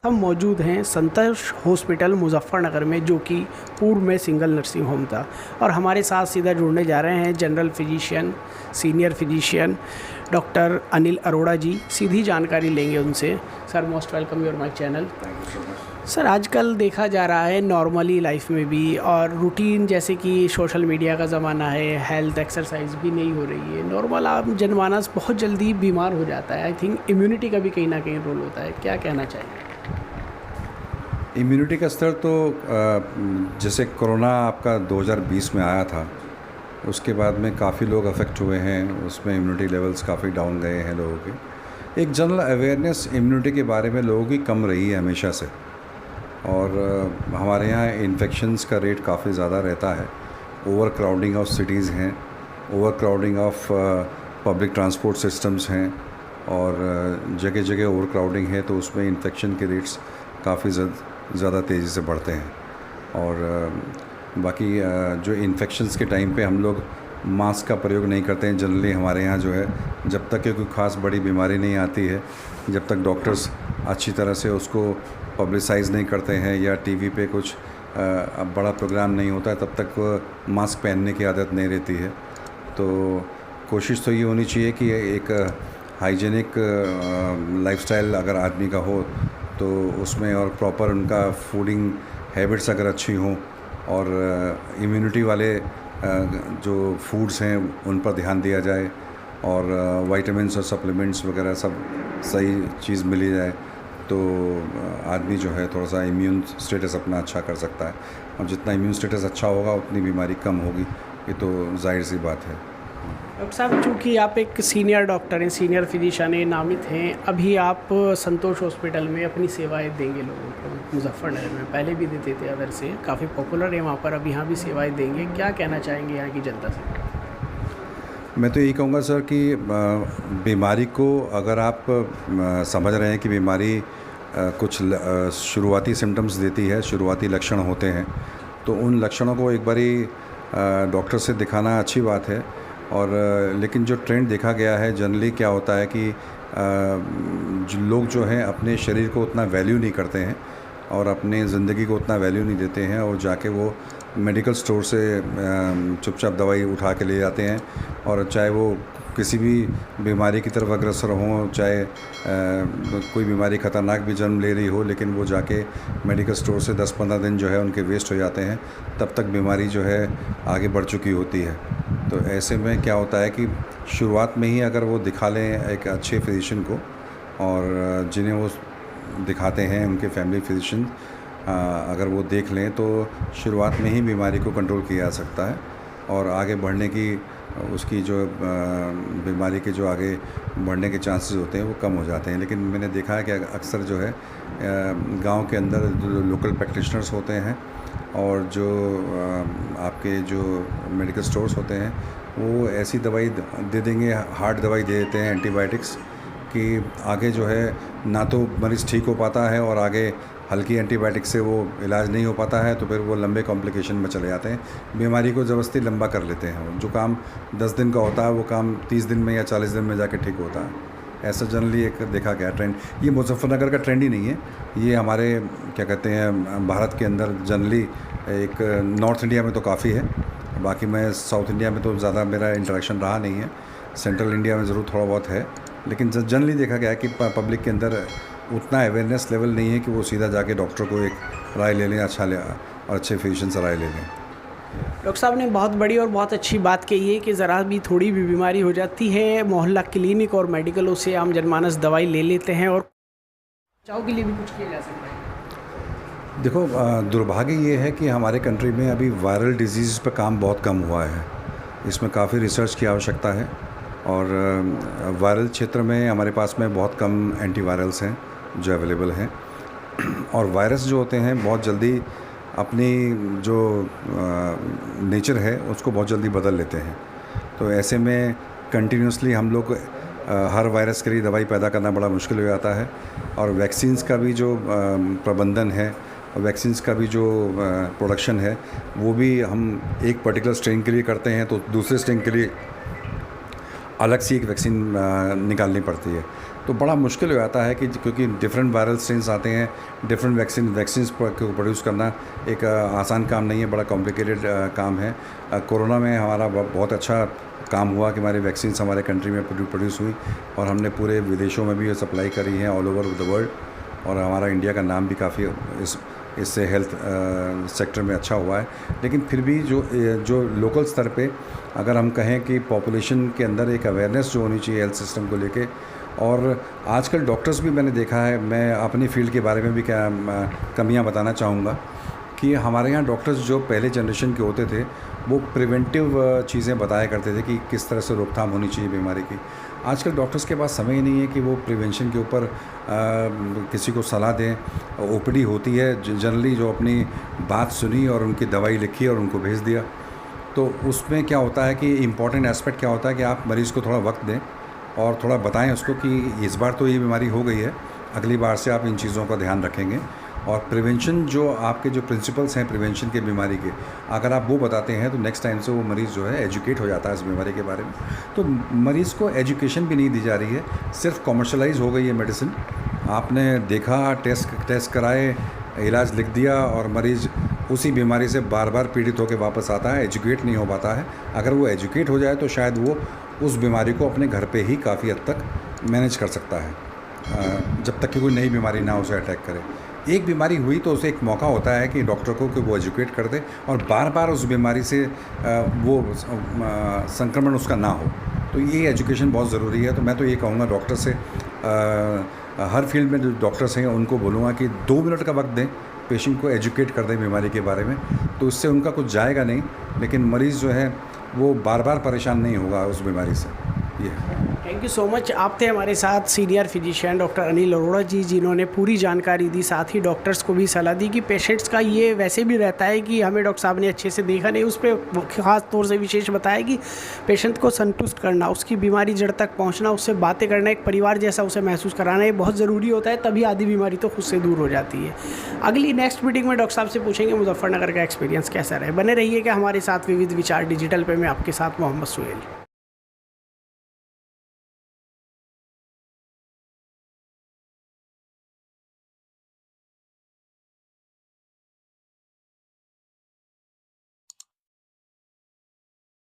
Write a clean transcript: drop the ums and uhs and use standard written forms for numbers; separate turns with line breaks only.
हम मौजूद हैं संतोष हॉस्पिटल मुजफ्फरनगर में, जो कि पूर्व में सिंगल नर्सिंग होम था। और हमारे साथ सीधा जुड़ने जा रहे हैं general physician, senior physician doctor Anil Arora ji. सीधी जानकारी लेंगे उनसे। Sir, most welcome your my channel. Sir, आजकल देखा जा रहा है नॉर्मली लाइफ में भी और रूटीन, जैसे कि सोशल मीडिया का ज़माना है, हेल्थ एक्सरसाइज भी नहीं हो रही है। नॉर्मल आम जनमानस बहुत जल्दी बीमार हो जाता है। आई थिंक इम्यूनिटी का भी कहीं ना कहीं रोल होता है। क्या कहना चाहिए?
इम्यूनिटी का स्तर तो जैसे कोरोना आपका 2020 में आया था, उसके बाद में काफ़ी लोग अफेक्ट हुए हैं, उसमें इम्यूनिटी लेवल्स काफ़ी डाउन गए हैं लोगों के। एक जनरल अवेयरनेस इम्यूनिटी के बारे में लोगों की कम रही है हमेशा से। और हमारे यहाँ इन्फेक्शंस का रेट काफ़ी ज़्यादा रहता है। ओवर क्राउडिंग ऑफ सिटीज़ हैं, over crowding of public transport systems हैं, और जगह जगह ओवर क्राउडिंग है, तो उसमें इन्फेक्शन के रेट्स काफ़ी ज़्यादा तेज़ी से बढ़ते हैं। और बाकी जो इन्फेक्शंस के टाइम पे हम लोग मास्क का प्रयोग नहीं करते हैं जनरली हमारे यहाँ जो है, जब तक कि कोई ख़ास बड़ी बीमारी नहीं आती है, जब तक डॉक्टर्स अच्छी तरह से उसको पब्लिसाइज़ नहीं करते हैं या टीवी पे कुछ बड़ा प्रोग्राम नहीं होता है, तब तक मास्क पहनने की आदत नहीं रहती है। तो कोशिश तो ये होनी चाहिए कि एक हाइजीनिक लाइफस्टाइल अगर आदमी का हो तो उसमें, और प्रॉपर उनका फूडिंग हैबिट्स अगर अच्छी हों, और इम्यूनिटी वाले जो फूड्स हैं उन पर ध्यान दिया जाए, और विटामिन्स और सप्लीमेंट्स वगैरह सब सही चीज़ मिली जाए, तो आदमी जो है थोड़ा सा इम्यून स्टेटस अपना अच्छा कर सकता है। और जितना इम्यून स्टेटस अच्छा होगा उतनी बीमारी कम होगी, ये तो जाहिर सी बात है।
डॉक्टर साहब, चूँकि आप एक सीनियर डॉक्टर हैं, सीनियर फिजिशियन हैं, नामित हैं, अभी आप संतोष हॉस्पिटल में अपनी सेवाएं देंगे लोगों को। मुजफ्फरनगर में पहले भी देते थे, अदर से काफ़ी पॉपुलर है वहाँ पर, अब यहाँ भी सेवाएं देंगे। क्या कहना चाहेंगे यहाँ की जनता से?
मैं तो यही कहूँगा सर कि बीमारी को अगर आप समझ रहे हैं कि बीमारी कुछ शुरुआती सिम्टम्स देती है, शुरुआती लक्षण होते हैं, तो उन लक्षणों को एक बारी डॉक्टर से दिखाना अच्छी बात है। और लेकिन जो ट्रेंड देखा गया है जनरली क्या होता है कि जो लोग जो हैं अपने शरीर को उतना वैल्यू नहीं करते हैं और अपने ज़िंदगी को उतना वैल्यू नहीं देते हैं, और जाके वो मेडिकल स्टोर से चुपचाप दवाई उठा के ले जाते हैं। और चाहे वो किसी भी बीमारी की तरफ अग्रसर हों, चाहे कोई बीमारी ख़तरनाक भी जन्म ले रही हो, लेकिन वो जाके मेडिकल स्टोर से 10-15 दिन जो है उनके वेस्ट हो जाते हैं, तब तक बीमारी जो है आगे बढ़ चुकी होती है। तो ऐसे में क्या होता है कि शुरुआत में ही अगर वो दिखा लें एक अच्छे फिजिशियन को, और जिन्हें वो दिखाते हैं उनके फैमिली फिजिशियन, अगर वो देख लें तो शुरुआत में ही बीमारी को कंट्रोल किया जा सकता है, और आगे बढ़ने की उसकी जो बीमारी के जो आगे बढ़ने के चांसेस होते हैं वो कम हो जाते हैं। लेकिन मैंने देखा है कि अक्सर जो है गांव के अंदर जो लोकल प्रैक्टिशनर्स होते हैं और जो आपके जो मेडिकल स्टोर्स होते हैं, वो ऐसी दवाई दे देंगे, हार्ड दवाई दे देते हैं, एंटीबायोटिक्स, कि आगे जो है ना तो मरीज़ ठीक हो पाता है, और आगे हल्की एंटीबायोटिक से वो इलाज नहीं हो पाता है, तो फिर वो लंबे कॉम्प्लिकेशन में चले जाते हैं। बीमारी को ज़बरदस्ती लंबा कर लेते हैं। जो काम 10 दिन का होता है वो काम 30 दिन में या 40 दिन में जाके ठीक होता है। ऐसा जनरली एक देखा गया ट्रेंड। ये मुजफ्फरनगर का ट्रेंड ही नहीं है, ये हमारे क्या कहते हैं भारत के अंदर जनरली एक नॉर्थ इंडिया में तो काफ़ी है। बाकी मैं साउथ इंडिया में तो ज़्यादा मेरा इंटरेक्शन रहा नहीं है, सेंट्रल इंडिया में ज़रूर थोड़ा बहुत है, लेकिन जनरली देखा गया कि पब्लिक के अंदर उतना अवेयरनेस लेवल नहीं है कि वो सीधा जाके डॉक्टर को एक राय ले लें, और अच्छे फिजिशियन से राय ले लें।
डॉक्टर साहब ने बहुत बड़ी और बहुत अच्छी बात कही है कि ज़रा भी थोड़ी भी बीमारी हो जाती है, मोहल्ला क्लिनिक और मेडिकलों से आम जनमानस दवाई ले लेते हैं, और बचाव के लिए भी कुछ किया जा सकता है।
देखो, दुर्भाग्य ये है कि हमारे कंट्री में अभी वायरल डिजीज़ पर काम बहुत कम हुआ है। इसमें काफ़ी रिसर्च की आवश्यकता है, और वायरल क्षेत्र में हमारे पास में बहुत कम एंटीवायरल्स हैं जो अवेलेबल हैं, और वायरस जो होते हैं बहुत जल्दी अपनी जो नेचर है उसको बहुत जल्दी बदल लेते हैं। तो ऐसे में कंटिन्यूसली हम लोग हर वायरस के लिए दवाई पैदा करना बड़ा मुश्किल हो जाता है, और वैक्सीन्स का भी जो प्रबंधन है, वैक्सीन्स का भी जो प्रोडक्शन है, वो भी हम एक पर्टिकुलर स्ट्रेन के लिए करते हैं, तो दूसरे स्ट्रेन के लिए अलग सी एक वैक्सीन निकालनी पड़ती है। तो बड़ा मुश्किल हो जाता है कि क्योंकि डिफरेंट वायरल स्ट्रेन्स आते हैं, डिफरेंट वैक्सीन्स को प्रोड्यूस करना एक आसान काम नहीं है, बड़ा कॉम्प्लिकेटेड काम है। कोरोना में हमारा बहुत अच्छा काम हुआ कि हमारी वैक्सीन्स हमारे कंट्री में प्रोड्यूस हुई और हमने पूरे विदेशों में भी ये सप्लाई करी हैं ऑल ओवर द वर्ल्ड, और हमारा इंडिया का नाम भी काफ़ी इससे हेल्थ सेक्टर में अच्छा हुआ है। लेकिन फिर भी जो लोकल स्तर पे अगर हम कहें कि पॉपुलेशन के अंदर एक अवेयरनेस जो होनी चाहिए हेल्थ सिस्टम को लेके, और आजकल डॉक्टर्स भी मैंने देखा है, मैं अपनी फील्ड के बारे में भी क्या कमियां बताना चाहूँगा कि हमारे यहाँ डॉक्टर्स जो पहले जनरेशन के होते थे वो प्रिवेंटिव चीज़ें बताया करते थे कि किस तरह से रोकथाम होनी चाहिए बीमारी की। आजकल डॉक्टर्स के पास समय ही नहीं है कि वो प्रिवेंशन के ऊपर किसी को सलाह दें। ओपीडी होती है जनरली, जो अपनी बात सुनी और उनकी दवाई लिखी और उनको भेज दिया। तो उसमें क्या होता है कि इम्पॉर्टेंट एस्पेक्ट क्या होता है कि आप मरीज़ को थोड़ा वक्त दें और थोड़ा बताएं उसको कि इस बार तो ये बीमारी हो गई है, अगली बार से आप इन चीज़ों का ध्यान रखेंगे। और प्रिवेंशन जो आपके जो प्रिंसिपल्स हैं प्रिवेंशन के बीमारी के, अगर आप वो बताते हैं तो नेक्स्ट टाइम से वो मरीज़ जो है एजुकेट हो जाता है इस बीमारी के बारे में। तो मरीज़ को एजुकेशन भी नहीं दी जा रही है, सिर्फ कॉमर्शलाइज हो गई है मेडिसिन। आपने देखा, टेस्ट कराए, इलाज लिख दिया और मरीज़ उसी बीमारी से बार बार पीड़ित होकर वापस आता है, एजुकेट नहीं हो पाता है। अगर वो एजुकेट हो जाए तो शायद वो उस बीमारी को अपने घर पे ही काफ़ी हद तक मैनेज कर सकता है, जब तक कि कोई नई बीमारी ना उसे अटैक करे। एक बीमारी हुई तो उसे एक मौका होता है कि डॉक्टर को कि वो एजुकेट कर दे और बार बार उस बीमारी से वो संक्रमण उसका ना हो। तो ये एजुकेशन बहुत ज़रूरी है। तो मैं तो ये कहूँगा डॉक्टर से, हर फील्ड में जो डॉक्टर्स हैं उनको बोलूँगा कि 2 मिनट का वक्त दें, पेशेंट को एजुकेट कर दें बीमारी के बारे में, तो उससे उनका कुछ जाएगा नहीं, लेकिन मरीज़ जो है वो बार बार परेशान नहीं होगा उस बीमारी से। ये
थैंक यू सो मच। आप थे हमारे साथ senior physician doctor Anil Arora ji, जिन्होंने पूरी जानकारी दी, साथ ही डॉक्टर्स को भी सलाह दी कि पेशेंट्स का ये वैसे भी रहता है कि हमें डॉक्टर साहब ने अच्छे से देखा नहीं, उस पर ख़ास तौर से विशेष बताया कि पेशेंट को संतुष्ट करना, उसकी बीमारी जड़ तक पहुंचना, उससे बातें करना, एक परिवार जैसा उसे महसूस कराना, ये बहुत ज़रूरी होता है, तभी आधी बीमारी तो खुद से दूर हो जाती है। अगली नेक्स्ट मीटिंग में डॉक्टर साहब से पूछेंगे मुजफ्फरनगर का एक्सपीरियंस कैसा रहे। बने रहिए कि हमारे साथ विविध विचार डिजिटल पे। मैं आपके साथ मोहम्मद सुहेल।